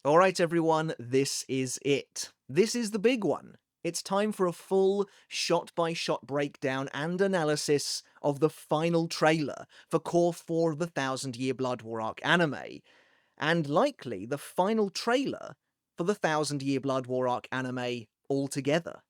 Alright everyone, this is it. This is the big one. It's time for a full shot-by-shot breakdown and analysis of the final trailer for Core 4 of the Thousand Year Blood War arc anime, and likely the final trailer for the Thousand Year Blood War arc anime altogether.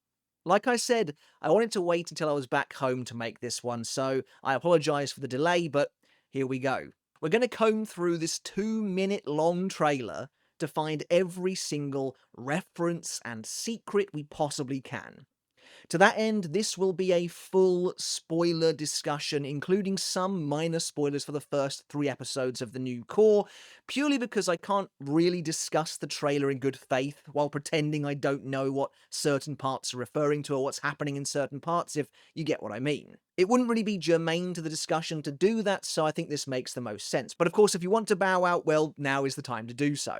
Like I said, I wanted to wait until I was back home to make this one, so I apologise for the delay, but here we go. We're going to comb through this 2-minute long trailer to find every single reference and secret we possibly can. To that end, this will be a full spoiler discussion, including some minor spoilers for the first 3 episodes of the new core, purely because I can't really discuss the trailer in good faith while pretending I don't know what certain parts are referring to or what's happening in certain parts, if you get what I mean. It wouldn't really be germane to the discussion to do that, so I think this makes the most sense. But of course, if you want to bow out, well, now is the time to do so.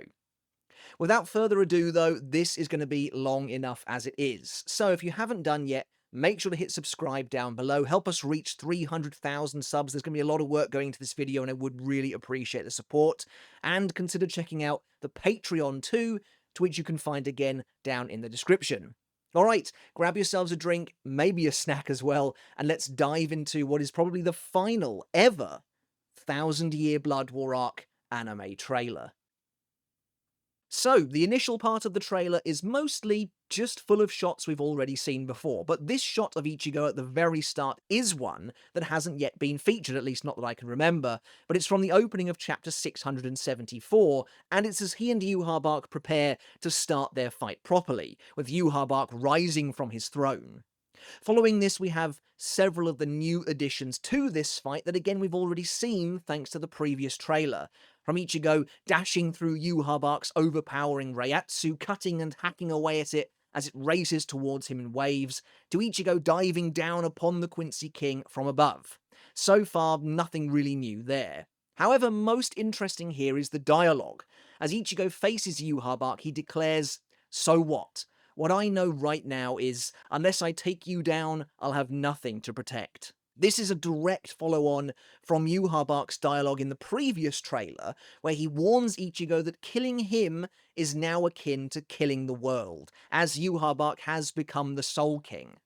Without further ado though, this is going to be long enough as it is. So if you haven't done yet, make sure to hit subscribe down below, help us reach 300,000 subs. There's going to be a lot of work going into this video and I would really appreciate the support. And consider checking out the Patreon too, to which you can find again down in the description. Alright, grab yourselves a drink, maybe a snack as well, and let's dive into what is probably the final ever Thousand Year Blood War arc anime trailer. So, the initial part of the trailer is mostly just full of shots we've already seen before, but this shot of Ichigo at the very start is one that hasn't yet been featured, at least not that I can remember, but it's from the opening of chapter 674, and it's as he and Yhwach prepare to start their fight properly, with Yhwach rising from his throne. Following this, we have several of the new additions to this fight that again we've already seen thanks to the previous trailer. From Ichigo dashing through Yhwach's overpowering Reiatsu, cutting and hacking away at it as it races towards him in waves, to Ichigo diving down upon the Quincy King from above. So far, nothing really new there. However, most interesting here is the dialogue. As Ichigo faces Yhwach, he declares, "So what? What I know right now is, unless I take you down, I'll have nothing to protect." This is a direct follow-on from Yhwach's dialogue in the previous trailer, where he warns Ichigo that killing him is now akin to killing the world, as Yhwach has become the Soul King.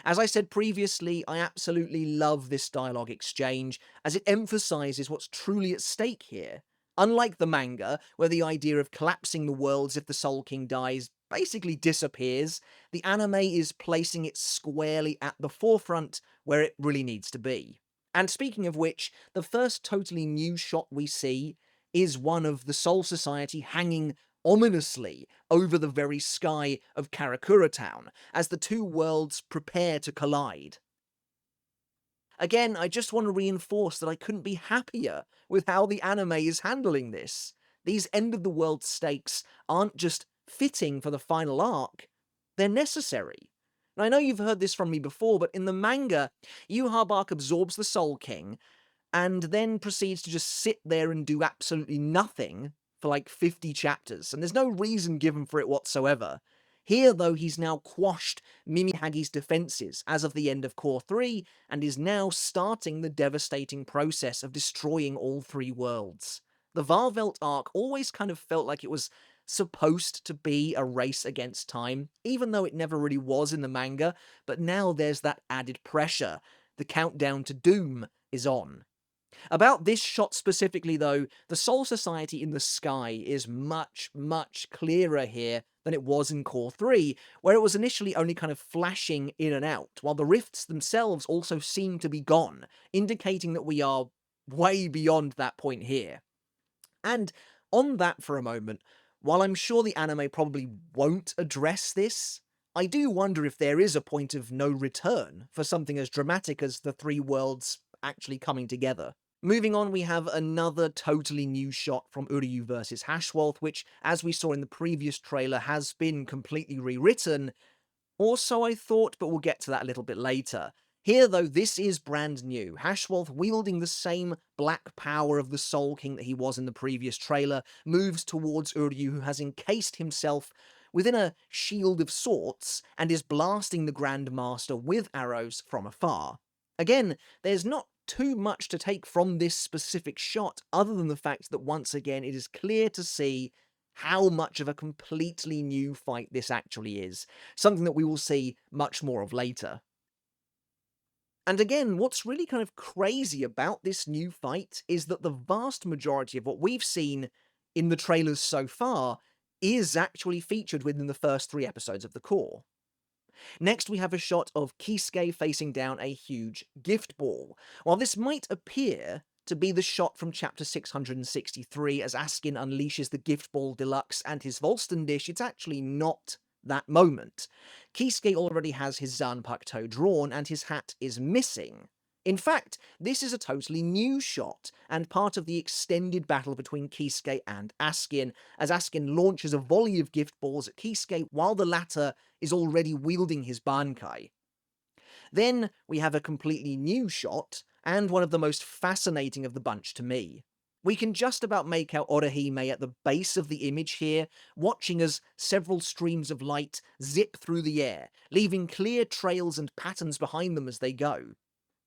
As I said previously, I absolutely love this dialogue exchange, as it emphasises what's truly at stake here. Unlike the manga, where the idea of collapsing the worlds if the Soul King dies basically disappears, the anime is placing it squarely at the forefront where it really needs to be. And speaking of which, the first totally new shot we see is one of the Soul Society hanging ominously over the very sky of Karakura Town, as the two worlds prepare to collide. Again, I just want to reinforce that I couldn't be happier with how the anime is handling this. These end-of-the-world stakes aren't just fitting for the final arc, they're necessary. And I know you've heard this from me before, but in the manga, Yhwach absorbs the Soul King, and then proceeds to just sit there and do absolutely nothing for like 50 chapters, and there's no reason given for it whatsoever. Here, though, he's now quashed Mimihagi's defences as of the end of Core 3, and is now starting the devastating process of destroying all 3 worlds. The Varvelt arc always kind of felt like it was supposed to be a race against time, even though it never really was in the manga, but now there's that added pressure. The countdown to doom is on. About this shot specifically though, the Soul Society in the sky is much, much clearer here than it was in Core 3, where it was initially only kind of flashing in and out, while the rifts themselves also seem to be gone, indicating that we are way beyond that point here. And on that for a moment, while I'm sure the anime probably won't address this, I do wonder if there is a point of no return for something as dramatic as the 3 worlds actually coming together. Moving on, we have another totally new shot from Uryu vs. Haschwalth, which, as we saw in the previous trailer, has been completely rewritten, or so I thought, but we'll get to that a little bit later. Here, though, this is brand new. Haschwalth, wielding the same black power of the Soul King that he was in the previous trailer, moves towards Uryu, who has encased himself within a shield of sorts, and is blasting the Grand Master with arrows from afar. Again, there's not too much to take from this specific shot, other than the fact that once again it is clear to see how much of a completely new fight this actually is, something that we will see much more of later. And again, what's really kind of crazy about this new fight is that the vast majority of what we've seen in the trailers so far is actually featured within the first 3 episodes of the core. Next, we have a shot of Kisuke facing down a huge gift ball. While this might appear to be the shot from chapter 663 as Askin unleashes the gift ball deluxe and his Volston dish, it's actually not that moment. Kisuke already has his Zanpakuto drawn and his hat is missing. In fact, this is a totally new shot, and part of the extended battle between Kisuke and Askin, as Askin launches a volley of gift balls at Kisuke while the latter is already wielding his Bankai. Then we have a completely new shot, and one of the most fascinating of the bunch to me. We can just about make out Orihime at the base of the image here, watching as several streams of light zip through the air, leaving clear trails and patterns behind them as they go.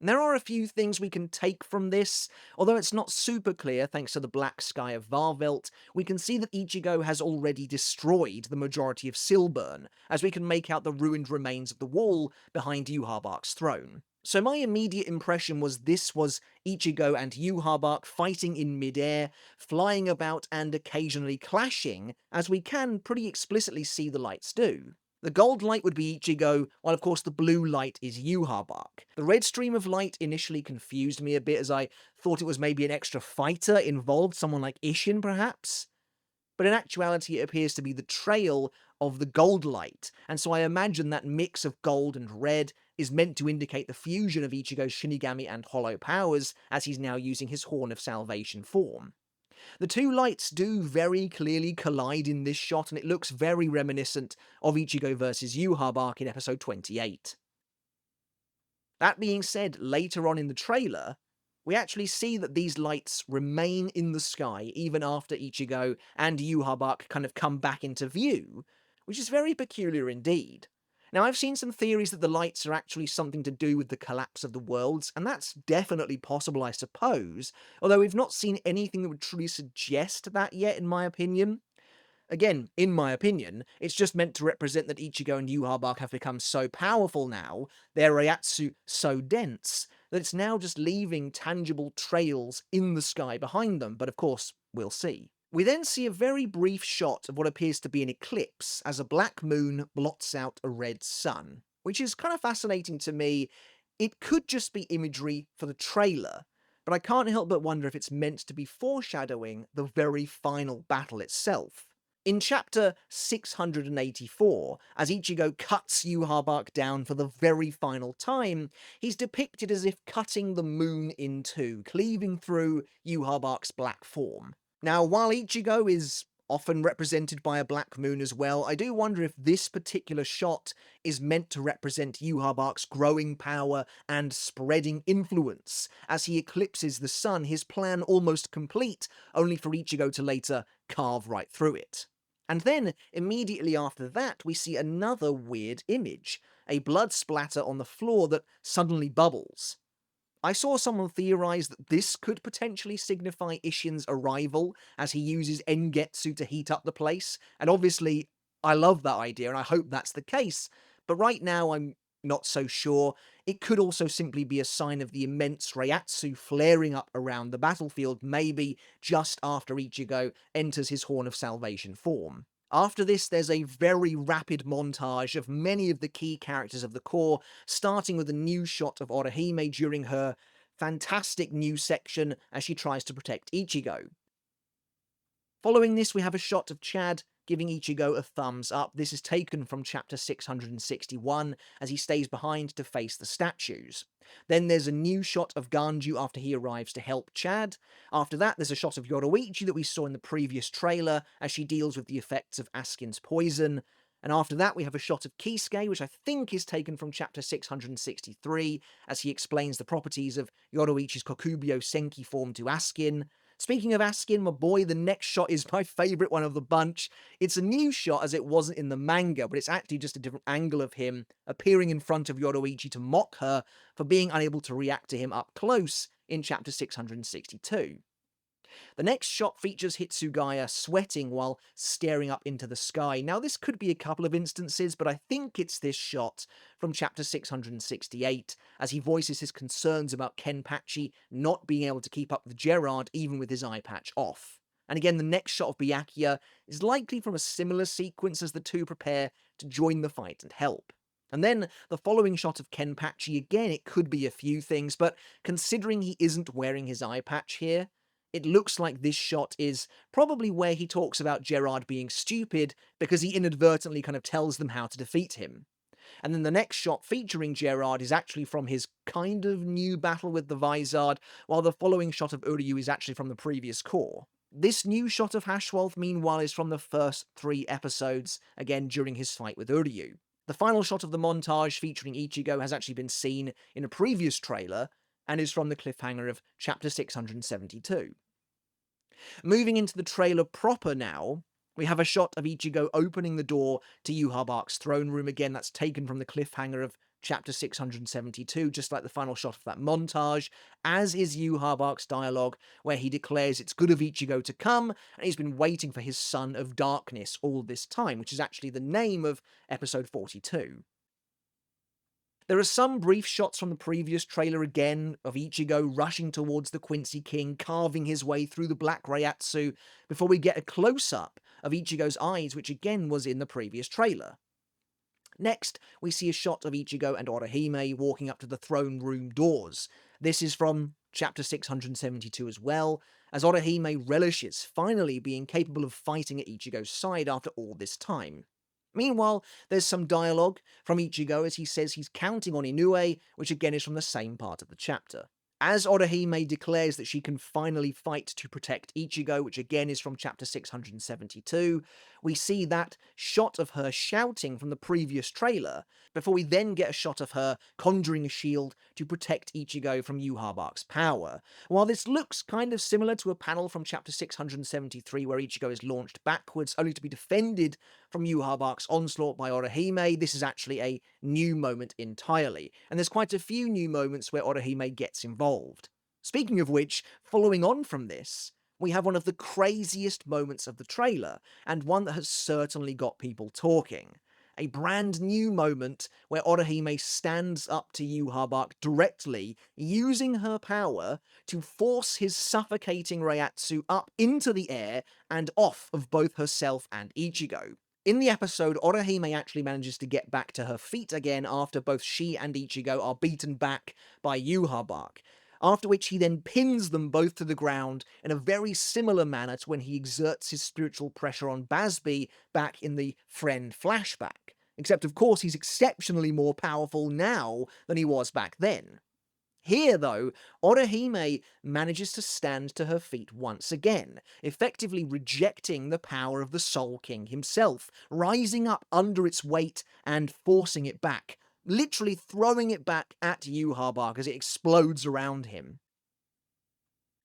There are a few things we can take from this. Although it's not super clear thanks to the black sky of Varvelt, we can see that Ichigo has already destroyed the majority of Silburn, as we can make out the ruined remains of the wall behind Yhwach's throne. So my immediate impression was this was Ichigo and Yhwach fighting in midair, flying about and occasionally clashing, as we can pretty explicitly see the lights do. The gold light would be Ichigo, while of course the blue light is Yhwach. The red stream of light initially confused me a bit, as I thought it was maybe an extra fighter involved, someone like Isshin perhaps? But in actuality it appears to be the trail of the gold light, and so I imagine that mix of gold and red is meant to indicate the fusion of Ichigo's Shinigami and Hollow powers, as he's now using his Horn of Salvation form. The two lights do very clearly collide in this shot, and it looks very reminiscent of Ichigo vs Yhwach in episode 28. That being said, later on in the trailer, we actually see that these lights remain in the sky even after Ichigo and Yhwach kind of come back into view, which is very peculiar indeed. Now, I've seen some theories that the lights are actually something to do with the collapse of the worlds, and that's definitely possible, I suppose, although we've not seen anything that would truly suggest that yet, in my opinion. Again, in my opinion, it's just meant to represent that Ichigo and Yhwach have become so powerful now, their Reiatsu so dense, that it's now just leaving tangible trails in the sky behind them, but of course, we'll see. We then see a very brief shot of what appears to be an eclipse as a black moon blots out a red sun, which is kind of fascinating to me. It could just be imagery for the trailer, but I can't help but wonder if it's meant to be foreshadowing the very final battle itself. In chapter 684, as Ichigo cuts Yhwach down for the very final time, he's depicted as if cutting the moon in two, cleaving through Yhwach's black form. Now, while Ichigo is often represented by a black moon as well, I do wonder if this particular shot is meant to represent Yhwach's growing power and spreading influence. As he eclipses the sun, his plan almost complete, only for Ichigo to later carve right through it. And then, immediately after that, we see another weird image, a blood splatter on the floor that suddenly bubbles. I saw someone theorize that this could potentially signify Isshin's arrival, as he uses Engetsu to heat up the place, and obviously, I love that idea, and I hope that's the case, but right now I'm not so sure. It could also simply be a sign of the immense Reiatsu flaring up around the battlefield, maybe just after Ichigo enters his Horn of Salvation form. After this, there's a very rapid montage of many of the key characters of the core, starting with a new shot of Orihime during her fantastic new section as she tries to protect Ichigo. Following this, we have a shot of Chad giving Ichigo a thumbs up. This is taken from chapter 661, as he stays behind to face the statues. Then there's a new shot of Ganju after he arrives to help Chad. After that, there's a shot of Yoruichi that we saw in the previous trailer, as she deals with the effects of Askin's poison. And after that, we have a shot of Kisuke, which I think is taken from chapter 663, as he explains the properties of Yoruichi's Kokubyo Senki form to Askin. Speaking of Askin, my boy, the next shot is my favourite one of the bunch. It's a new shot as it wasn't in the manga, but it's actually just a different angle of him appearing in front of Yoruichi to mock her for being unable to react to him up close in chapter 662. The next shot features Hitsugaya sweating while staring up into the sky. Now, this could be a couple of instances, but I think it's this shot from chapter 668, as he voices his concerns about Kenpachi not being able to keep up with Gerard even with his eye patch off. And again, the next shot of Byakuya is likely from a similar sequence as the two prepare to join the fight and help. And then the following shot of Kenpachi, again, it could be a few things, but considering he isn't wearing his eye patch here, it looks like this shot is probably where he talks about Gerard being stupid because he inadvertently kind of tells them how to defeat him. And then the next shot featuring Gerard is actually from his kind of new battle with the Vizard, while the following shot of Uryu is actually from the previous cour. This new shot of Haschwalth, meanwhile, is from the first 3 episodes, again during his fight with Uryu. The final shot of the montage featuring Ichigo has actually been seen in a previous trailer, and is from the cliffhanger of chapter 672. Moving into the trailer proper now, we have a shot of Ichigo opening the door to Yhwach's throne room. Again, that's taken from the cliffhanger of chapter 672, just like the final shot of that montage, as is Yhwach's dialogue, where he declares it's good of Ichigo to come, and he's been waiting for his Son of Darkness all this time, which is actually the name of episode 42. There are some brief shots from the previous trailer again of Ichigo rushing towards the Quincy King, carving his way through the Black Reiatsu, before we get a close-up of Ichigo's eyes, which again was in the previous trailer. Next, we see a shot of Ichigo and Orihime walking up to the throne room doors. This is from chapter 672 as well, as Orihime relishes finally being capable of fighting at Ichigo's side after all this time. Meanwhile, there's some dialogue from Ichigo as he says he's counting on Inoue, which again is from the same part of the chapter. As Orihime declares that she can finally fight to protect Ichigo, which again is from chapter 672, we see that shot of her shouting from the previous trailer, before we then get a shot of her conjuring a shield to protect Ichigo from Yhwach's power. While this looks kind of similar to a panel from chapter 673 where Ichigo is launched backwards only to be defended from Yhwach's onslaught by Orihime, this is actually a new moment entirely, and there's quite a few new moments where Orihime gets involved. Speaking of which, following on from this, we have one of the craziest moments of the trailer, and one that has certainly got people talking. A brand new moment where Orihime stands up to Yhwach directly, using her power to force his suffocating Reiatsu up into the air and off of both herself and Ichigo. In the episode, Orihime actually manages to get back to her feet again after both she and Ichigo are beaten back by Yhwach, after which he then pins them both to the ground in a very similar manner to when he exerts his spiritual pressure on Basby back in the Friend flashback. Except, of course, he's exceptionally more powerful now than he was back then. Here, though, Orihime manages to stand to her feet once again, effectively rejecting the power of the Soul King himself, rising up under its weight and forcing it back, literally throwing it back at Yhwach as it explodes around him.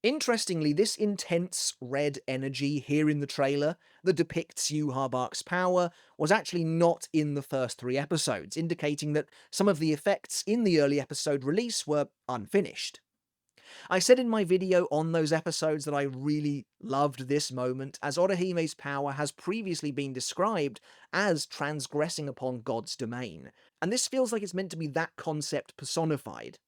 Interestingly, this intense red energy here in the trailer that depicts Yhwach's power was actually not in the first 3 episodes, indicating that some of the effects in the early episode release were unfinished. I said in my video on those episodes that I really loved this moment, as Orihime's power has previously been described as transgressing upon God's domain, and this feels like it's meant to be that concept personified.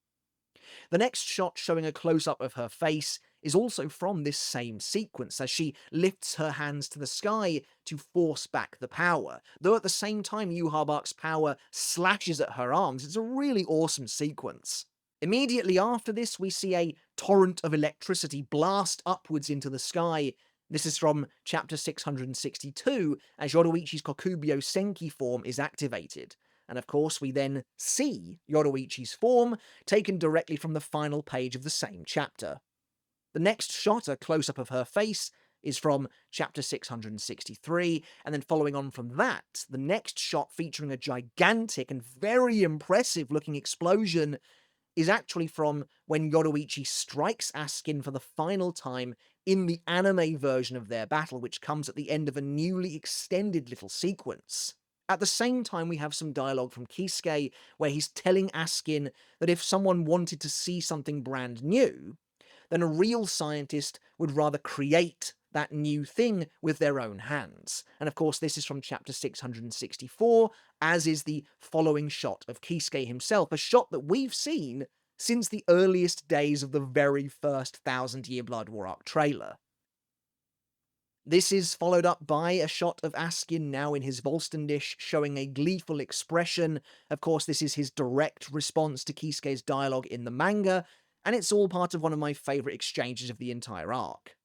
The next shot, showing a close-up of her face, is also from this same sequence, as she lifts her hands to the sky to force back the power, though at the same time Yhwach's power slashes at her arms. It's a really awesome sequence. Immediately after this, we see a torrent of electricity blast upwards into the sky. This is from chapter 662, as Yoruichi's Kokubyo Senki form is activated. And of course, we then see Yoruichi's form, taken directly from the final page of the same chapter. The next shot, a close-up of her face, is from chapter 663, and then following on from that, the next shot featuring a gigantic and very impressive-looking explosion is actually from when Yoruichi strikes Askin for the final time in the anime version of their battle, which comes at the end of a newly extended little sequence. At the same time, we have some dialogue from Kisuke, where he's telling Askin that if someone wanted to see something brand new, then a real scientist would rather create that new thing with their own hands. And of course, this is from chapter 664, as is the following shot of Kisuke himself, a shot that we've seen since the earliest days of the very first Thousand Year Blood War arc trailer. This is followed up by a shot of Askin now in his Volston dish, showing a gleeful expression. Of course, this is his direct response to Kisuke's dialogue in the manga, and it's all part of one of my favourite exchanges of the entire arc.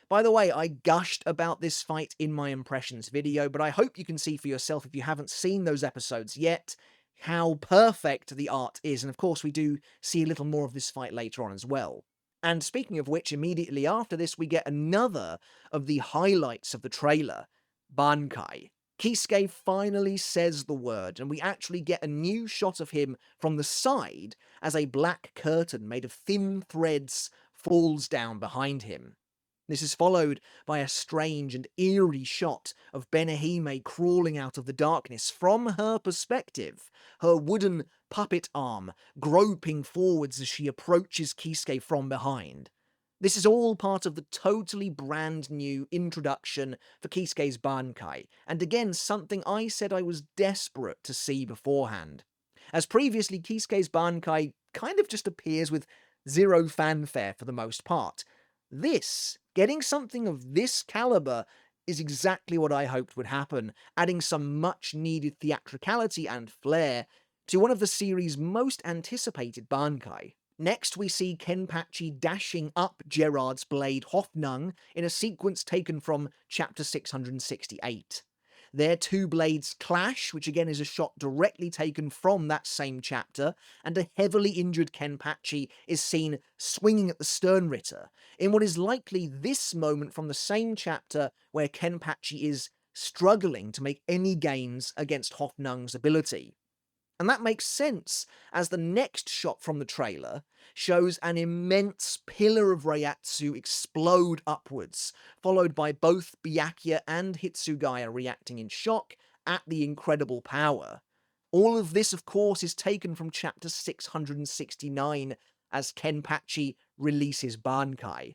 By the way, I gushed about this fight in my impressions video, but I hope you can see for yourself, if you haven't seen those episodes yet, how perfect the art is, and of course we do see a little more of this fight later on as well. And speaking of which, immediately after this we get another of the highlights of the trailer, Bankai. Kisuke finally says the word, and we actually get a new shot of him from the side as a black curtain made of thin threads falls down behind him. This is followed by a strange and eerie shot of Orihime crawling out of the darkness from her perspective, her wooden puppet arm groping forwards as she approaches Kisuke from behind. This is all part of the totally brand new introduction for Kisuke's Bankai, and again something I said I was desperate to see beforehand. As previously, Kisuke's Bankai kind of just appears with zero fanfare for the most part. This, getting something of this caliber, is exactly what I hoped would happen, adding some much needed theatricality and flair to one of the series' most anticipated Bankai. Next, we see Kenpachi dashing up Gerard's blade Hoffnung in a sequence taken from chapter 668. Their two blades clash, which again is a shot directly taken from that same chapter, and a heavily injured Kenpachi is seen swinging at the Sternritter, in what is likely this moment from the same chapter where Kenpachi is struggling to make any gains against Hoffnung's ability. And that makes sense, as the next shot from the trailer shows an immense pillar of Reiatsu explode upwards, followed by both Byakuya and Hitsugaya reacting in shock at the incredible power. All of this, of course, is taken from chapter 669, as Kenpachi releases Bankai.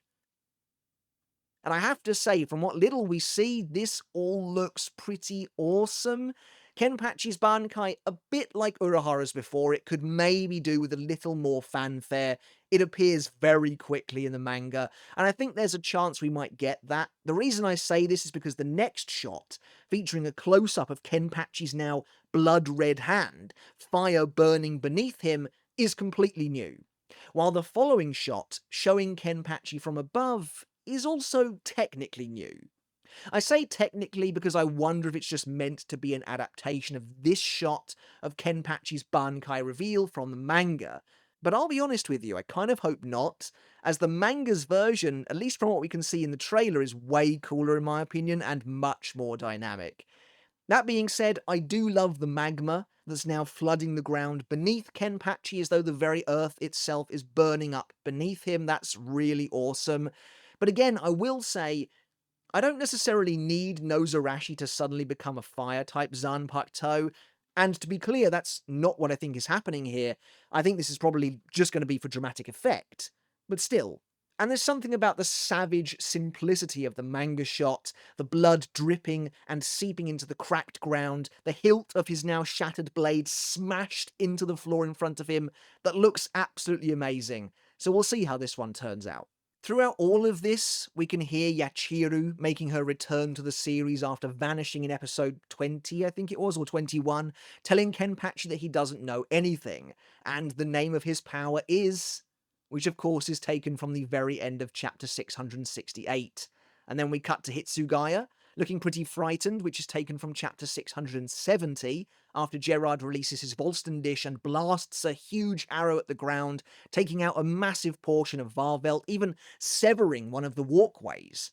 And I have to say, from what little we see, this all looks pretty awesome. Kenpachi's Bankai, a bit like Urahara's before, it could maybe do with a little more fanfare. It appears very quickly in the manga, and I think there's a chance we might get that. The reason I say this is because the next shot, featuring a close-up of Kenpachi's now blood-red hand, fire burning beneath him, is completely new. While the following shot, showing Kenpachi from above, is also technically new. I say technically because I wonder if it's just meant to be an adaptation of this shot of Kenpachi's Bankai reveal from the manga. But I'll be honest with you, I kind of hope not, as the manga's version, at least from what we can see in the trailer, is way cooler in my opinion and much more dynamic. That being said, I do love the magma that's now flooding the ground beneath Kenpachi as though the very earth itself is burning up beneath him. That's really awesome. But again, I will say, I don't necessarily need Nozarashi to suddenly become a fire-type Zanpakuto, and to be clear, that's not what I think is happening here. I think this is probably just going to be for dramatic effect. But still. And there's something about the savage simplicity of the manga shot, the blood dripping and seeping into the cracked ground, the hilt of his now shattered blade smashed into the floor in front of him, that looks absolutely amazing. So we'll see how this one turns out. Throughout all of this, we can hear Yachiru making her return to the series after vanishing in episode 20, I think it was, or 21, telling Kenpachi that he doesn't know anything, and the name of his power is, which of course is taken from the very end of chapter 668. And then we cut to Hitsugaya, looking pretty frightened, which is taken from chapter 670, after Gerard releases his Volston dish and blasts a huge arrow at the ground, taking out a massive portion of Varvelt, even severing one of the walkways.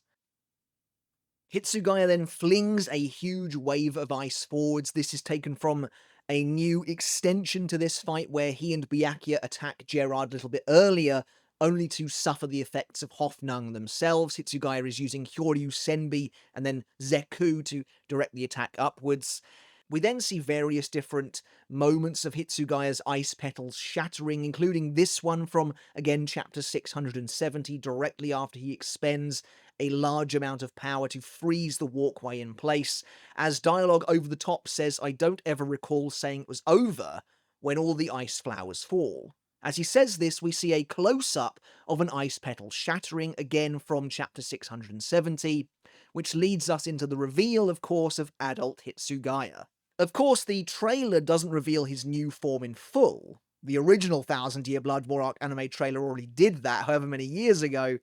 Hitsugaya then flings a huge wave of ice forwards. This is taken from a new extension to this fight where he and Byakuya attack Gerard a little bit earlier, only to suffer the effects of Hoffnung themselves. Hitsugaya is using Hyoryu Senbi and then Zeku to direct the attack upwards. We then see various different moments of Hitsugaya's ice petals shattering, including this one from, again, chapter 670, directly after he expends a large amount of power to freeze the walkway in place, as dialogue over the top says, "I don't ever recall saying it was over when all the ice flowers fall." As he says this, we see a close-up of an ice petal shattering, again from chapter 670, which leads us into the reveal, of course, of adult Hitsugaya. Of course, the trailer doesn't reveal his new form in full. The original Thousand Year Blood War arc anime trailer already did that however many years ago,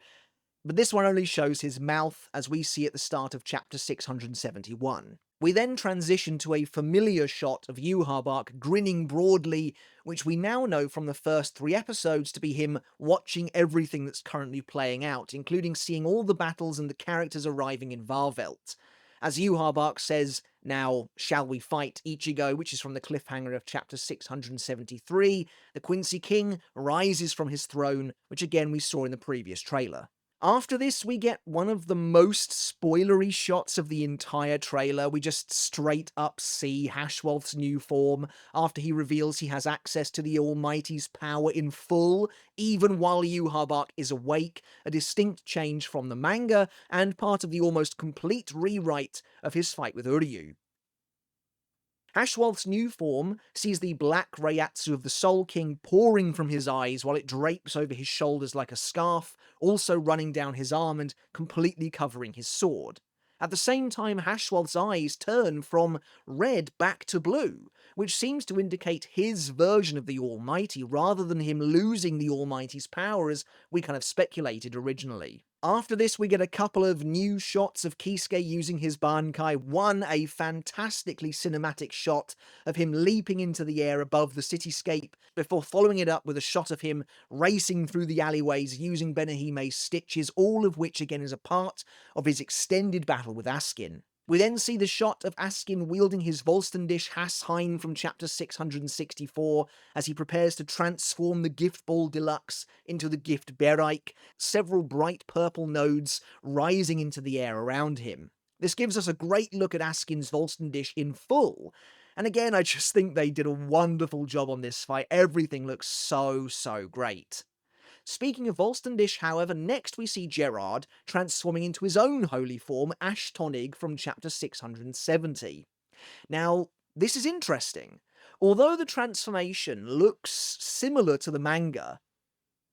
but this one only shows his mouth as we see at the start of chapter 671. We then transition to a familiar shot of Yhwach grinning broadly, which we now know from the first 3 episodes to be him watching everything that's currently playing out, including seeing all the battles and the characters arriving in Varvelt. As Yhwach says, "Now, shall we fight Ichigo?" which is from the cliffhanger of chapter 673, the Quincy King rises from his throne, which again we saw in the previous trailer. After this, we get one of the most spoilery shots of the entire trailer. We just straight up see Haschwalth's new form after he reveals he has access to the Almighty's power in full, even while Yhwach is awake, a distinct change from the manga, and part of the almost complete rewrite of his fight with Uryu. Haschwalth's new form sees the black Reiatsu of the Soul King pouring from his eyes while it drapes over his shoulders like a scarf, also running down his arm and completely covering his sword. At the same time, Haschwalth's eyes turn from red back to blue, which seems to indicate his version of the Almighty rather than him losing the Almighty's power as we kind of speculated originally. After this, we get a couple of new shots of Kisuke using his Bankai. One, a fantastically cinematic shot of him leaping into the air above the cityscape, before following it up with a shot of him racing through the alleyways using Benihime's stitches, all of which again is a part of his extended battle with Askin. We then see the shot of Askin wielding his Volstendish Hassheim from chapter 664 as he prepares to transform the Gift Ball Deluxe into the Gift Bereich, several bright purple nodes rising into the air around him. This gives us a great look at Askin's Volstendish in full, and again I just think they did a wonderful job on this fight. Everything looks so great. Speaking of Volstendish, however, next we see Gerard transforming into his own holy form, Ashtonig, from chapter 670. Now, this is interesting. Although the transformation looks similar to the manga,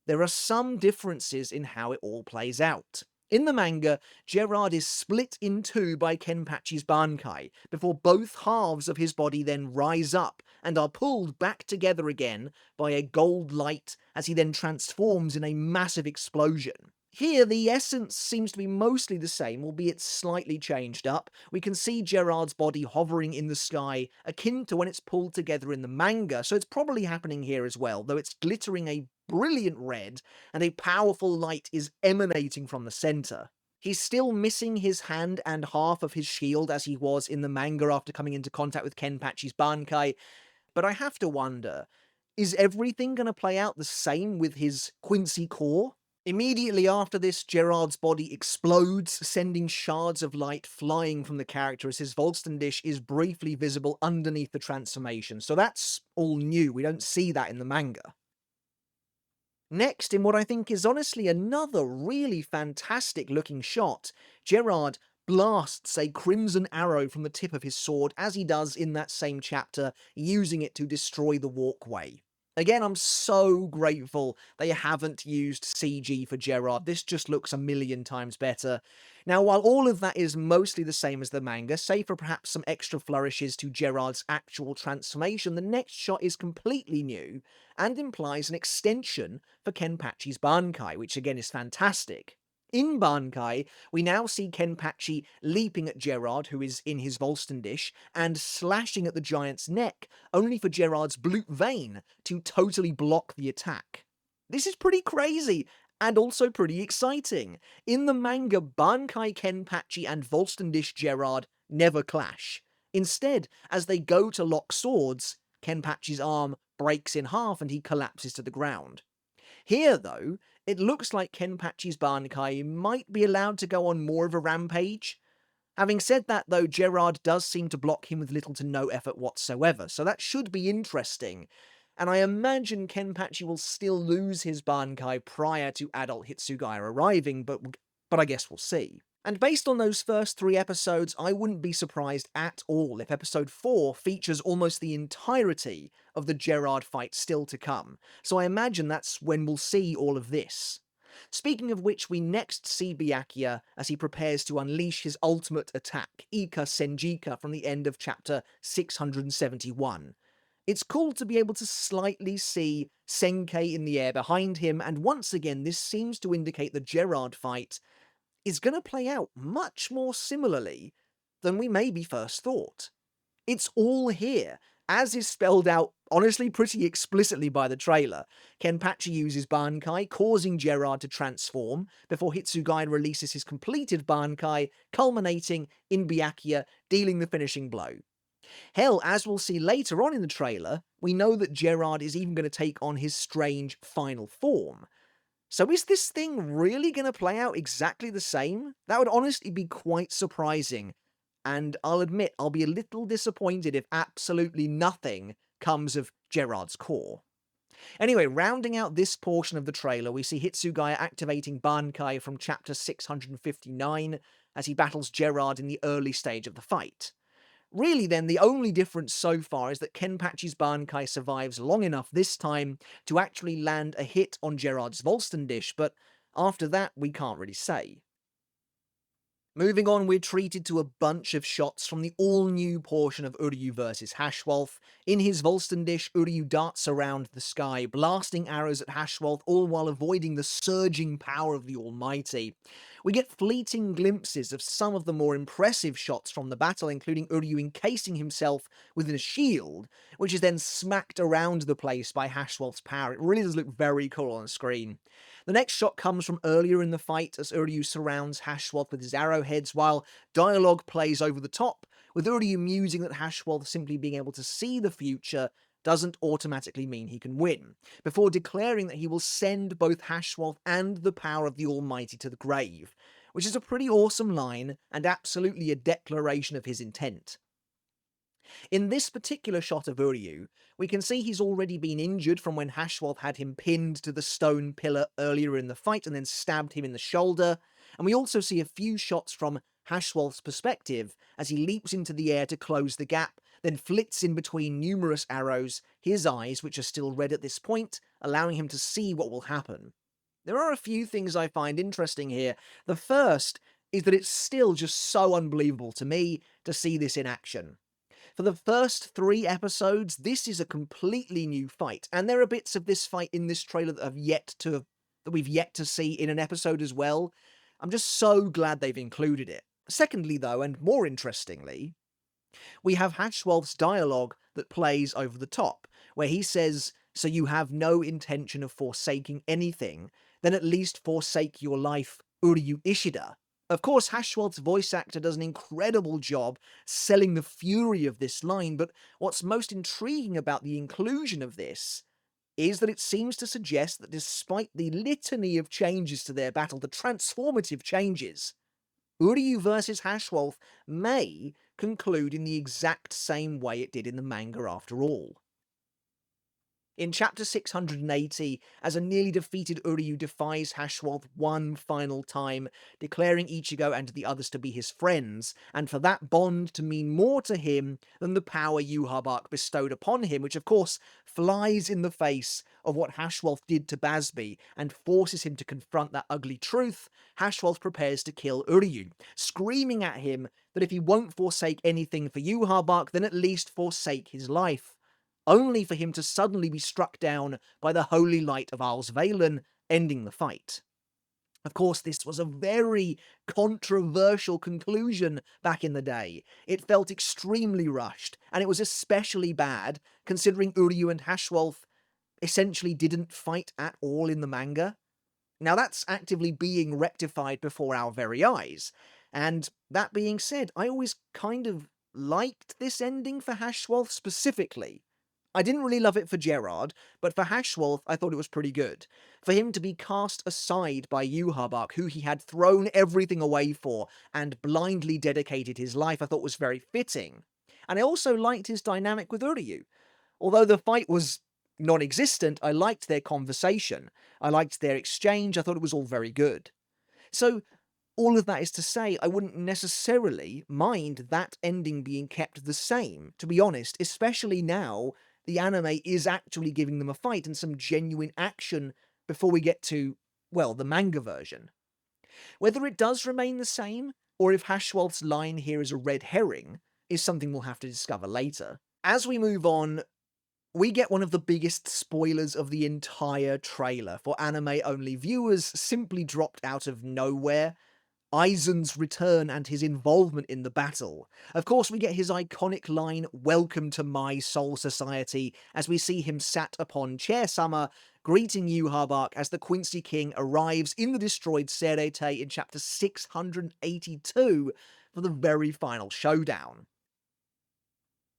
there are some differences in how it all plays out. In the manga, Gerard is split in two by Kenpachi's Bankai, before both halves of his body then rise up and are pulled back together again by a gold light as he then transforms in a massive explosion. Here, the essence seems to be mostly the same, albeit slightly changed up. We can see Gerard's body hovering in the sky, akin to when it's pulled together in the manga, so it's probably happening here as well, though it's glittering a brilliant red, and a powerful light is emanating from the center. He's still missing his hand and half of his shield as he was in the manga after coming into contact with Kenpachi's Bankai, but I have to wonder, is everything going to play out the same with his Quincy Cour? Immediately after this, Gerard's body explodes, sending shards of light flying from the character as his Volstendish is briefly visible underneath the transformation, so that's all new. We don't see that in the manga. Next, in what I think is honestly another really fantastic looking shot, Gerard blasts a crimson arrow from the tip of his sword as he does in that same chapter, using it to destroy the walkway. Again, I'm so grateful they haven't used CG for Gerard. This just looks a million times better. Now, while all of that is mostly the same as the manga, save for perhaps some extra flourishes to Gerard's actual transformation, the next shot is completely new and implies an extension for Kenpachi's Bankai, which again is fantastic. In Bankai, we now see Kenpachi leaping at Gerard, who is in his Volstendish, and slashing at the giant's neck, only for Gerard's Blute Vein to totally block the attack. This is pretty crazy, and also pretty exciting. In the manga, Bankai Kenpachi and Volstendish Gerard never clash. Instead, as they go to lock swords, Kenpachi's arm breaks in half and he collapses to the ground. Here, though, it looks like Kenpachi's Bankai might be allowed to go on more of a rampage. Having said that though, Gerard does seem to block him with little to no effort whatsoever, so that should be interesting. And I imagine Kenpachi will still lose his Bankai prior to adult Hitsugaya arriving, but I guess we'll see. And based on those first 3 episodes, I wouldn't be surprised at all if episode 4 features almost the entirety of the Gerard fight still to come, so I imagine that's when we'll see all of this. Speaking of which, we next see Byakuya as he prepares to unleash his ultimate attack, Ika Senjika, from the end of chapter 671. It's cool to be able to slightly see Senkei in the air behind him, and once again this seems to indicate the Gerard fight is going to play out much more similarly than we maybe first thought. It's all here, as is spelled out honestly pretty explicitly by the trailer. Kenpachi uses Bankai, causing Gerard to transform, before Hitsugaya releases his completed Bankai, culminating in Byakuya dealing the finishing blow. Hell, as we'll see later on in the trailer, we know that Gerard is even going to take on his strange final form. So is this thing really going to play out exactly the same? That would honestly be quite surprising, and I'll admit I'll be a little disappointed if absolutely nothing comes of Gerard's core. Anyway, rounding out this portion of the trailer, we see Hitsugaya activating Bankai from chapter 659 as he battles Gerard in the early stage of the fight. Really then, the only difference so far is that Kenpachi's Bankai survives long enough this time to actually land a hit on Gerard's Volsten dish, but after that we can't really say. Moving on, we're treated to a bunch of shots from the all-new portion of Uryu vs Haschwalth. In his Volsten dish, Uryu darts around the sky, blasting arrows at Haschwalth, all while avoiding the surging power of the Almighty. We get fleeting glimpses of some of the more impressive shots from the battle, including Uryu encasing himself within a shield, which is then smacked around the place by Haschwalth's power. It really does look very cool on screen. The next shot comes from earlier in the fight as Uryu surrounds Haschwalth with his arrowheads while dialogue plays over the top, with Uryu musing that Haschwalth simply being able to see the future doesn't automatically mean he can win, before declaring that he will send both Haschwalth and the power of the Almighty to the grave, which is a pretty awesome line and absolutely a declaration of his intent. In this particular shot of Uryu, we can see he's already been injured from when Haschwalth had him pinned to the stone pillar earlier in the fight and then stabbed him in the shoulder, and we also see a few shots from Haschwalth's perspective as he leaps into the air to close the gap, then flits in between numerous arrows, his eyes, which are still red at this point, allowing him to see what will happen. There are a few things I find interesting here. The first is that it's still just so unbelievable to me to see this in action. For the first 3 episodes, this is a completely new fight, and there are bits of this fight in this trailer that we've yet to see in an episode as well. I'm just so glad they've included it. Secondly, though, and more interestingly, we have Haschwalth's dialogue that plays over the top, where he says, "So you have no intention of forsaking anything, then at least forsake your life, Uryu Ishida." Of course, Haschwalth's voice actor does an incredible job selling the fury of this line, but what's most intriguing about the inclusion of this is that it seems to suggest that despite the litany of changes to their battle, the transformative changes, Uryu vs Haschwalth may conclude in the exact same way it did in the manga after all. In chapter 680, as a nearly defeated Uryu defies Haschwalth one final time, declaring Ichigo and the others to be his friends, and for that bond to mean more to him than the power Yhwach bestowed upon him, which of course flies in the face of what Haschwalth did to Basby and forces him to confront that ugly truth, Haschwalth prepares to kill Uryu, screaming at him that if he won't forsake anything for Yhwach, then at least forsake his life, only for him to suddenly be struck down by the holy light of Valen, ending the fight. Of course, this was a very controversial conclusion back in the day. It felt extremely rushed, and it was especially bad considering Uryu and Haschwalth essentially didn't fight at all in the manga. Now that's actively being rectified before our very eyes, and that being said, I always kind of liked this ending for Haschwalth specifically. I didn't really love it for Gerard, but for Haschwalth, I thought it was pretty good. For him to be cast aside by Uryu-Haschwalth, who he had thrown everything away for and blindly dedicated his life, I thought was very fitting. And I also liked his dynamic with Uryu. Although the fight was non-existent, I liked their conversation. I liked their exchange. I thought it was all very good. So, all of that is to say, I wouldn't necessarily mind that ending being kept the same, to be honest, especially now the anime is actually giving them a fight and some genuine action before we get to, well, the manga version. Whether it does remain the same, or if Haschwalth's line here is a red herring, is something we'll have to discover later. As we move on, we get one of the biggest spoilers of the entire trailer for anime-only viewers, simply dropped out of nowhere. Aizen's return and his involvement in the battle. Of course, we get his iconic line, "Welcome to my soul society," as we see him sat upon Chair Summer, greeting Yhwach as the Quincy King arrives in the destroyed Serete in chapter 682 for the very final showdown.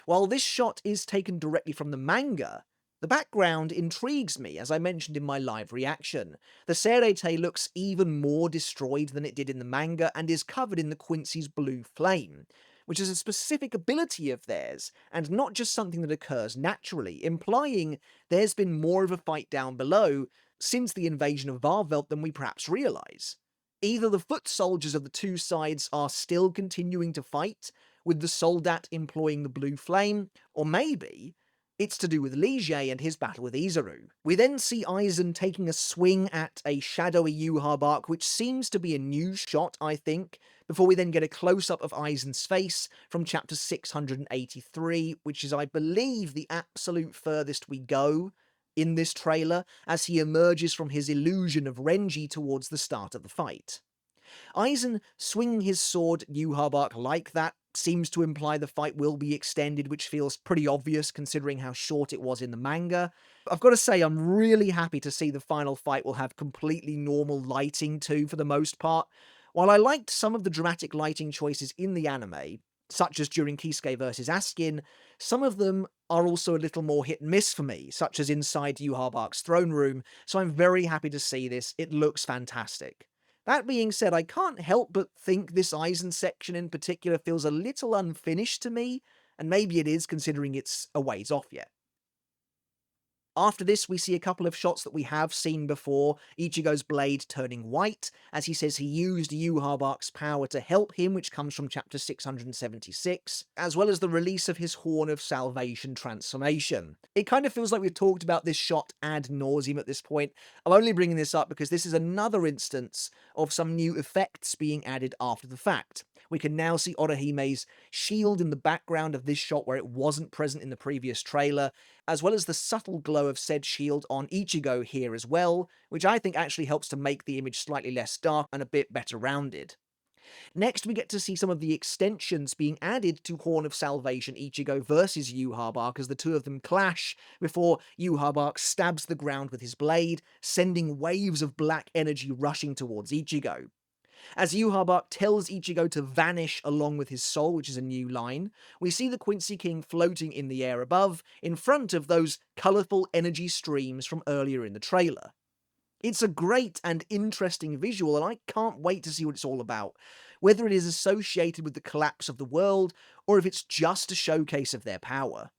While this shot is taken directly from the manga, the background intrigues me, as I mentioned in my live reaction. The Serete looks even more destroyed than it did in the manga and is covered in the Quincy's blue flame, which is a specific ability of theirs, and not just something that occurs naturally, implying there's been more of a fight down below since the invasion of Varvelt than we perhaps realise. Either the foot soldiers of the two sides are still continuing to fight, with the Soldat employing the blue flame, or maybe it's to do with Liege and his battle with Izuru. We then see Aizen taking a swing at a shadowy Yhwach, which seems to be a new shot, I think, before we then get a close-up of Aizen's face from chapter 683, which is, I believe, the absolute furthest we go in this trailer, as he emerges from his illusion of Renji towards the start of the fight. Aizen swinging his sword at Yhwach like that seems to imply the fight will be extended, which feels pretty obvious considering how short it was in the manga. I've got to say, I'm really happy to see the final fight will have completely normal lighting too, for the most part. While I liked some of the dramatic lighting choices in the anime, such as during Kisuke vs. Askin, some of them are also a little more hit and miss for me, such as inside Yhwach's throne room, so I'm very happy to see this. It looks fantastic. That being said, I can't help but think this Aizen section in particular feels a little unfinished to me, and maybe it is considering it's a ways off yet. After this, we see a couple of shots that we have seen before, Ichigo's blade turning white, as he says he used Yhwach's power to help him, which comes from chapter 676, as well as the release of his Horn of Salvation transformation. It kind of feels like we've talked about this shot ad nauseum at this point. I'm only bringing this up because this is another instance of some new effects being added after the fact. We can now see Orihime's shield in the background of this shot where it wasn't present in the previous trailer, as well as the subtle glow of said shield on Ichigo here as well, which I think actually helps to make the image slightly less dark and a bit better rounded. Next, we get to see some of the extensions being added to Horn of Salvation Ichigo versus Yhwach as the two of them clash before Yhwach stabs the ground with his blade, sending waves of black energy rushing towards Ichigo. As Yhwach tells Ichigo to vanish along with his soul, which is a new line, we see the Quincy King floating in the air above, in front of those colourful energy streams from earlier in the trailer. It's a great and interesting visual, and I can't wait to see what it's all about, whether it is associated with the collapse of the world, or if it's just a showcase of their power.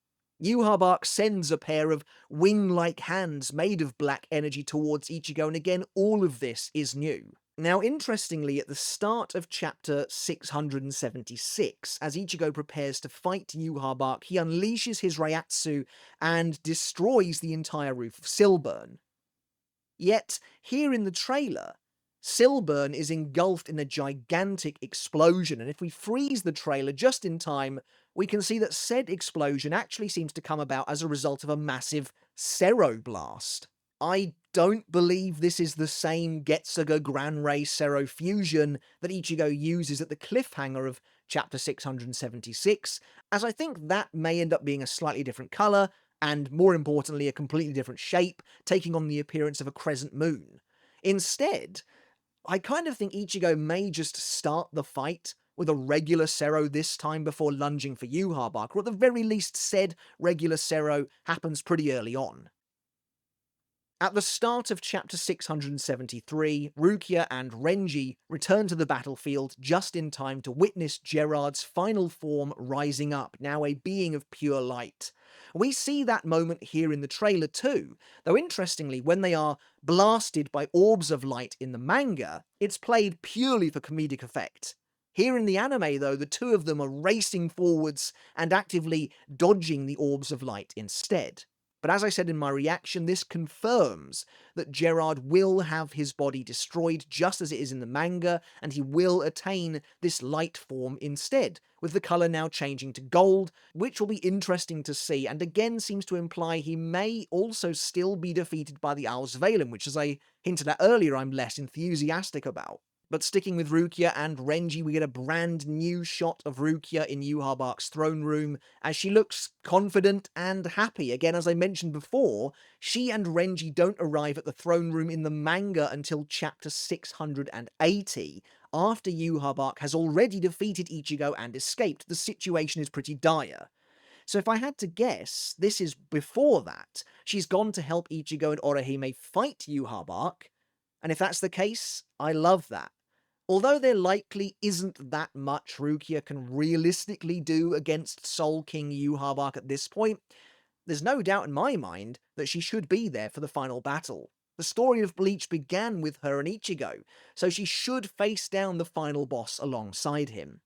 Yhwach sends a pair of wing-like hands made of black energy towards Ichigo, and again, all of this is new. Now, interestingly, at the start of chapter 676, as Ichigo prepares to fight Yhwach, he unleashes his Reiatsu and destroys the entire roof of Silburn. Yet, here in the trailer, Silburn is engulfed in a gigantic explosion, and if we freeze the trailer just in time, we can see that said explosion actually seems to come about as a result of a massive Ceroblast. I don't believe this is the same Getsuga Gran Ray Cero fusion that Ichigo uses at the cliffhanger of chapter 676, as I think that may end up being a slightly different colour, and more importantly a completely different shape, taking on the appearance of a crescent moon. Instead, I kind of think Ichigo may just start the fight with a regular Sero this time before lunging for Yhwach, or at the very least said regular Sero happens pretty early on. At the start of chapter 673, Rukia and Renji return to the battlefield just in time to witness Gerard's final form rising up, now a being of pure light. We see that moment here in the trailer too, though interestingly, when they are blasted by orbs of light in the manga, it's played purely for comedic effect. Here in the anime, though, the two of them are racing forwards and actively dodging the orbs of light instead. But as I said in my reaction, this confirms that Gerard will have his body destroyed just as it is in the manga, and he will attain this light form instead, with the colour now changing to gold, which will be interesting to see, and again seems to imply he may also still be defeated by the Owl's Valen, which as I hinted at earlier I'm less enthusiastic about. But sticking with Rukia and Renji, we get a brand new shot of Rukia in Yhwach's throne room as she looks confident and happy. Again, as I mentioned before, she and Renji don't arrive at the throne room in the manga until chapter 680, after Yhwach has already defeated Ichigo and escaped. The situation is pretty dire. So if I had to guess, this is before that. She's gone to help Ichigo and Orihime fight Yhwach, and if that's the case, I love that. Although there likely isn't that much Rukia can realistically do against Soul King Yhwach at this point, there's no doubt in my mind that she should be there for the final battle. The story of Bleach began with her and Ichigo, so she should face down the final boss alongside him.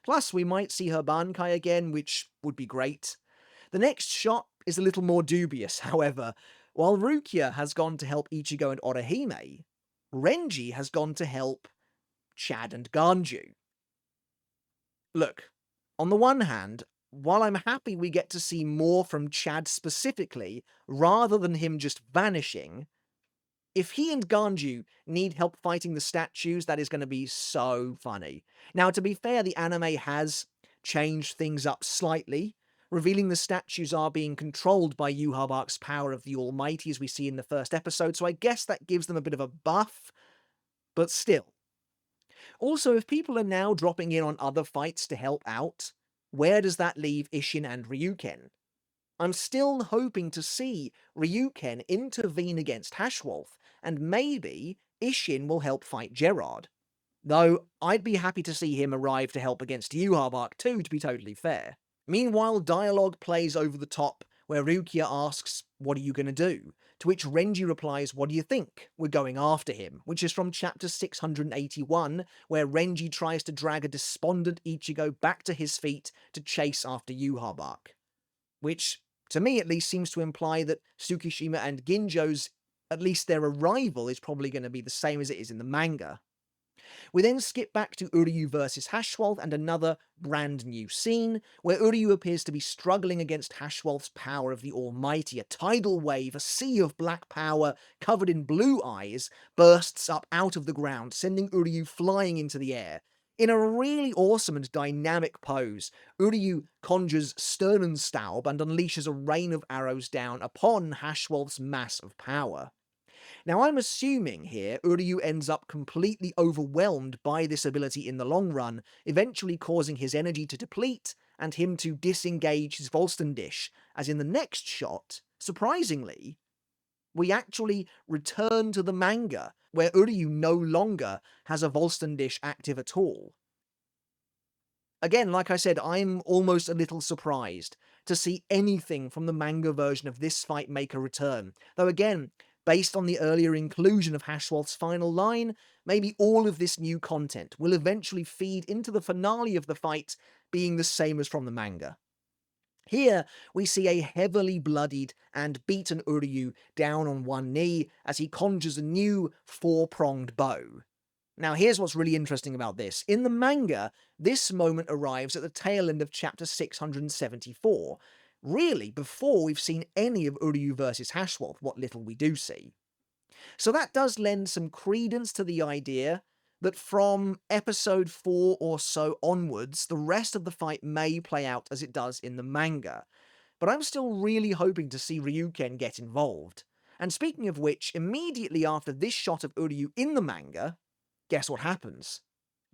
Plus, we might see her Bankai again, which would be great. The next shot is a little more dubious, however. While Rukia has gone to help Ichigo and Orihime, Renji has gone to help Chad and Ganju. Look, on the one hand, while I'm happy we get to see more from Chad specifically, rather than him just vanishing, if he and Ganju need help fighting the statues, that is going to be so funny. Now, to be fair, the anime has changed things up slightly, revealing the statues are being controlled by Yhwach's power of the Almighty, as we see in the first episode, so I guess that gives them a bit of a buff, but still. Also, if people are now dropping in on other fights to help out, where does that leave Isshin and Ryuken? I'm still hoping to see Ryuken intervene against Haschwalth, and maybe Isshin will help fight Gerard. Though, I'd be happy to see him arrive to help against Yhwach too, to be totally fair. Meanwhile, dialogue plays over the top, where Rukia asks, "What are you gonna do?" To which Renji replies, "What do you think? We're going after him," which is from chapter 681, where Renji tries to drag a despondent Ichigo back to his feet to chase after Yhwach. Which, to me at least, seems to imply that Tsukishima and Ginjo's, at least their arrival, is probably going to be the same as it is in the manga. We then skip back to Uryu versus Haschwalth and another brand new scene, where Uryu appears to be struggling against Haschwalth's power of the Almighty. A tidal wave, a sea of black power covered in blue eyes, bursts up out of the ground, sending Uryu flying into the air. In a really awesome and dynamic pose, Uryu conjures Sternenstaub and unleashes a rain of arrows down upon Haschwalth's mass of power. Now, I'm assuming here Uryu ends up completely overwhelmed by this ability in the long run, eventually causing his energy to deplete and him to disengage his Volstendish, as in the next shot, surprisingly, we actually return to the manga, where Uryu no longer has a Volstendish active at all. Again, like I said, I'm almost a little surprised to see anything from the manga version of this fight make a return, though again, based on the earlier inclusion of Haschwalth's final line, maybe all of this new content will eventually feed into the finale of the fight being the same as from the manga. Here, we see a heavily bloodied and beaten Uryu down on one knee as he conjures a new four-pronged bow. Now, here's what's really interesting about this. In the manga, this moment arrives at the tail end of chapter 674, really before we've seen any of Uryu versus Haschwalth, what little we do see. So that does lend some credence to the idea that from episode 4 or so onwards, the rest of the fight may play out as it does in the manga. But I'm still really hoping to see Ryuken get involved. And speaking of which, immediately after this shot of Uryu in the manga, guess what happens?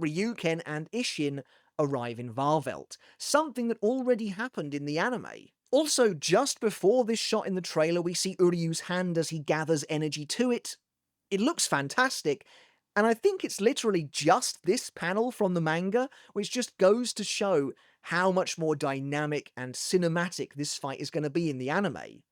Ryuken and Isshin arrive in Varvelt, something that already happened in the anime. Also, just before this shot in the trailer, we see Uryu's hand as he gathers energy to it. It looks fantastic, and I think it's literally just this panel from the manga, which just goes to show how much more dynamic and cinematic this fight is going to be in the anime.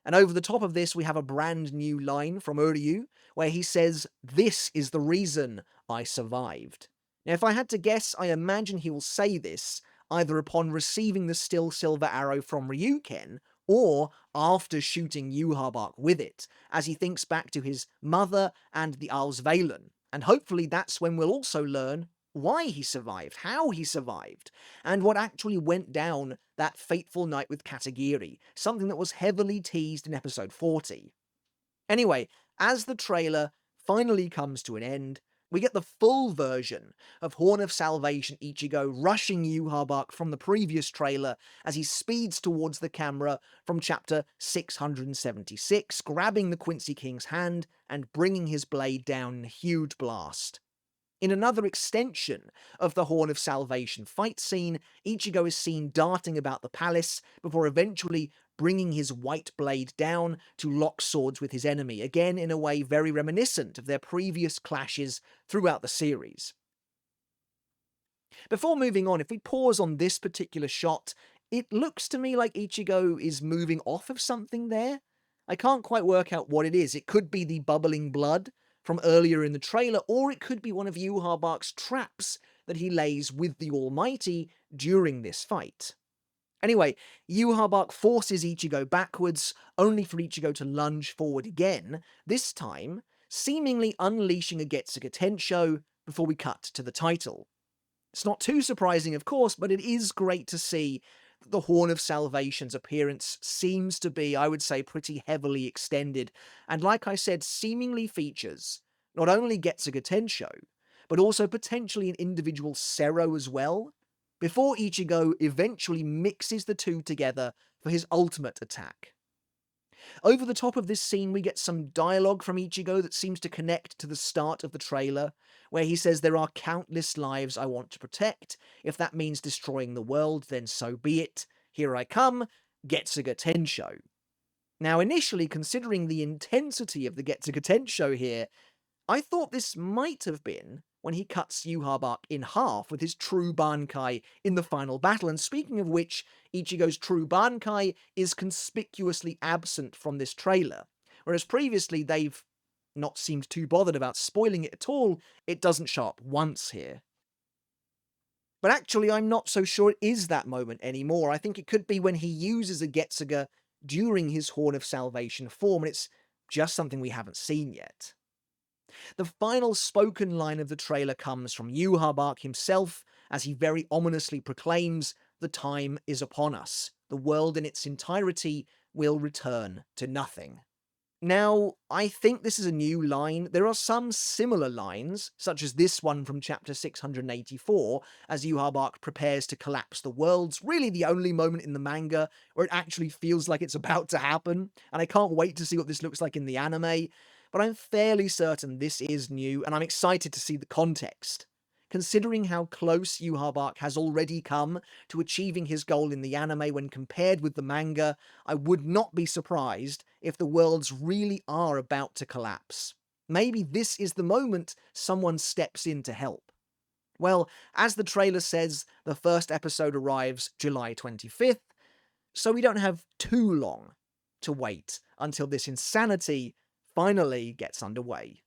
And over the top of this, we have a brand new line from Uryu, where he says, "This is the reason I survived." Now, if I had to guess, I imagine he will say this either upon receiving the still silver arrow from Ryuken, or after shooting Yhwach with it, as he thinks back to his mother and the Alsvalen. And hopefully that's when we'll also learn why he survived, how he survived, and what actually went down that fateful night with Katagiri, something that was heavily teased in episode 40. Anyway, as the trailer finally comes to an end, we get the full version of Horn of Salvation Ichigo rushing Yhwach from the previous trailer as he speeds towards the camera from chapter 676, grabbing the Quincy King's hand and bringing his blade down in a huge blast. In another extension of the Horn of Salvation fight scene, Ichigo is seen darting about the palace before eventually bringing his white blade down to lock swords with his enemy, again in a way very reminiscent of their previous clashes throughout the series. Before moving on, if we pause on this particular shot, it looks to me like Ichigo is moving off of something there. I can't quite work out what it is. It could be the bubbling blood from earlier in the trailer, or it could be one of Yhwach's traps that he lays with the Almighty during this fight. Anyway, Yhwach forces Ichigo backwards, only for Ichigo to lunge forward again, this time seemingly unleashing a Getsuga Tensho before we cut to the title. It's not too surprising, of course, but it is great to see that the Horn of Salvation's appearance seems to be, I would say, pretty heavily extended, and like I said, seemingly features not only Getsuga Tensho, but also potentially an individual Sero as well, before Ichigo eventually mixes the two together for his ultimate attack. Over the top of this scene, we get some dialogue from Ichigo that seems to connect to the start of the trailer, where he says, "There are countless lives I want to protect. If that means destroying the world, then so be it. Here I come, Getsuga Tensho." Now, initially, considering the intensity of the Getsuga Tensho here, I thought this might have been when he cuts Yhwach in half with his true Bankai in the final battle, and speaking of which, Ichigo's true Bankai is conspicuously absent from this trailer, whereas previously they've not seemed too bothered about spoiling it at all. It doesn't show up once here. But actually, I'm not so sure it is that moment anymore. I think it could be when he uses a Getsuga during his Horn of Salvation form, and it's just something we haven't seen yet. The final spoken line of the trailer comes from Yhwach himself, as he very ominously proclaims, "The time is upon us. The world in its entirety will return to nothing." Now, I think this is a new line. There are some similar lines, such as this one from chapter 684, as Yhwach prepares to collapse the worlds, really the only moment in the manga where it actually feels like it's about to happen, and I can't wait to see what this looks like in the anime, but I'm fairly certain this is new, and I'm excited to see the context. Considering how close Yhwach has already come to achieving his goal in the anime when compared with the manga, I would not be surprised if the worlds really are about to collapse. Maybe this is the moment someone steps in to help. Well, as the trailer says, the first episode arrives July 25th, so we don't have too long to wait until this insanity finally gets underway.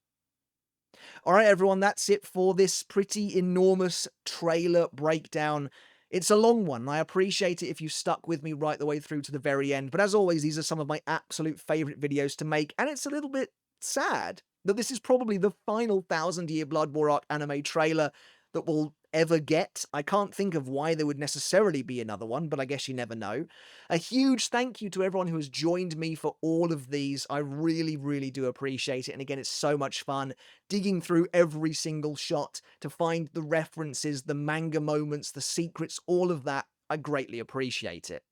Alright everyone, that's it for this pretty enormous trailer breakdown. It's a long one, I appreciate it if you stuck with me right the way through to the very end, but as always, these are some of my absolute favourite videos to make, and it's a little bit sad that this is probably the final 1000-Year Blood War Arc anime trailer that we'll ever get. I can't think of why there would necessarily be another one, but I guess you never know. A huge thank you to everyone who has joined me for all of these. I really, really do appreciate it, and again, it's so much fun digging through every single shot to find the references, the manga moments, the secrets, all of that. I greatly appreciate it.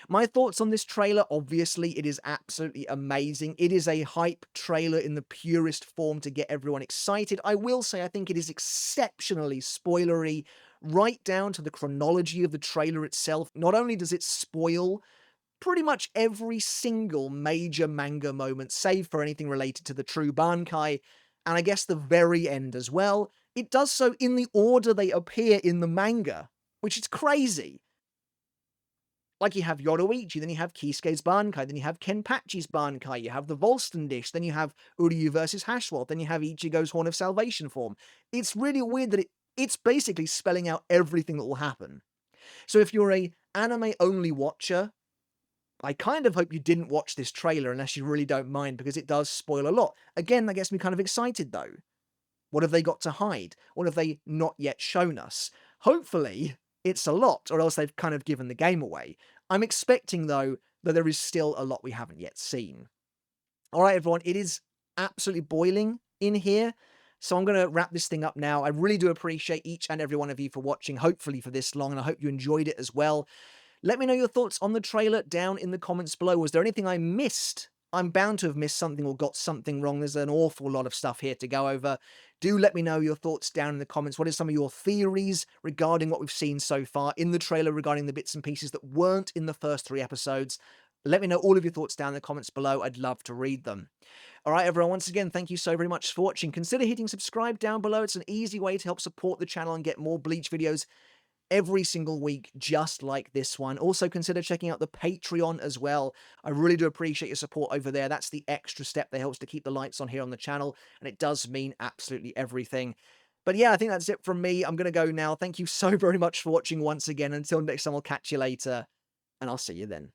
My thoughts on this trailer, obviously, it is absolutely amazing. It is a hype trailer in the purest form to get everyone excited. I will say I think it is exceptionally spoilery, right down to the chronology of the trailer itself. Not only does it spoil pretty much every single major manga moment, save for anything related to the true Bankai, and I guess the very end as well, it does so in the order they appear in the manga, which is crazy. Like, you have Yoruichi, then you have Kisuke's Bankai, then you have Kenpachi's Bankai, you have the Volston dish, then you have Uryu versus Haschwalth, then you have Ichigo's Horn of Salvation form. It's really weird that it's basically spelling out everything that will happen. So if you're a anime-only watcher, I kind of hope you didn't watch this trailer unless you really don't mind, because it does spoil a lot. Again, that gets me kind of excited, though. What have they got to hide? What have they not yet shown us? Hopefully, it's a lot, or else they've kind of given the game away. I'm expecting, though, that there is still a lot we haven't yet seen. All right, everyone, it is absolutely boiling in here, so I'm going to wrap this thing up now. I really do appreciate each and every one of you for watching, hopefully for this long, and I hope you enjoyed it as well. Let me know your thoughts on the trailer down in the comments below. Was there anything I missed? I'm bound to have missed something or got something wrong. There's an awful lot of stuff here to go over. Do let me know your thoughts down in the comments. What are some of your theories regarding what we've seen so far in the trailer regarding the bits and pieces that weren't in the first 3 episodes? Let me know all of your thoughts down in the comments below. I'd love to read them. All right, everyone, once again, thank you so very much for watching. Consider hitting subscribe down below. It's an easy way to help support the channel and get more Bleach videos every single week, just like this one. Also, consider checking out the Patreon as well. I really do appreciate your support over there. That's the extra step that helps to keep the lights on here on the channel, and it does mean absolutely everything. But yeah, I think that's it from me. I'm going to go now. Thank you so very much for watching once again. Until next time, I'll catch you later, and I'll see you then.